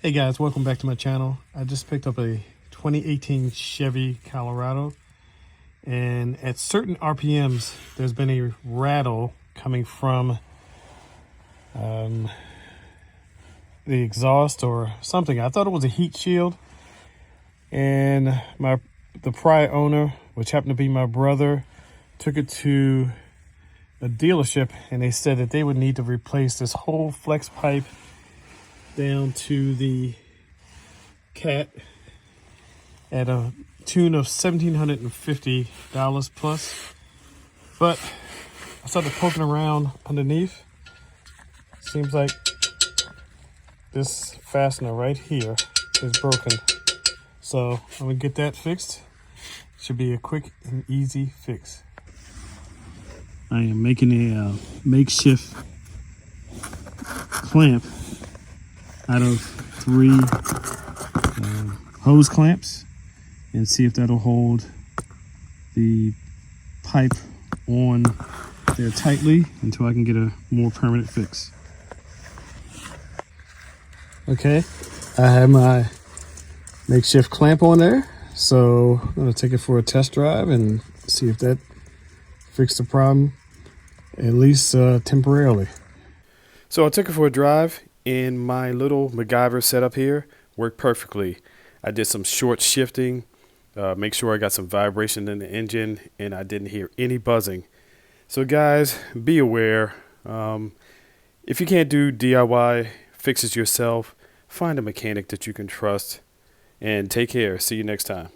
Hey guys, welcome back to my channel. I just picked up a 2018 Chevy Colorado, and at certain RPMs there's been a rattle coming from the exhaust or something. I thought it was a heat shield, and the prior owner, which happened to be my brother, took it to a dealership and they said that they would need to replace this whole flex pipe down to the cat at a tune of $1,750 plus. But I started poking around underneath. Seems like this fastener right here is broken, so I'm gonna get that fixed. Should be a quick and easy fix. I am making a makeshift clamp out of 3 hose clamps and see if that'll hold the pipe on there tightly until I can get a more permanent fix. Okay, I have my makeshift clamp on there, so I'm going to take it for a test drive and see if that fixed the problem, at least temporarily. So I took it for a drive, and my little MacGyver setup here worked perfectly. I did some short shifting, make sure I got some vibration in the engine, and I didn't hear any buzzing. So guys, be aware, if you can't do DIY fixes yourself, find a mechanic that you can trust, and take care. See you next time.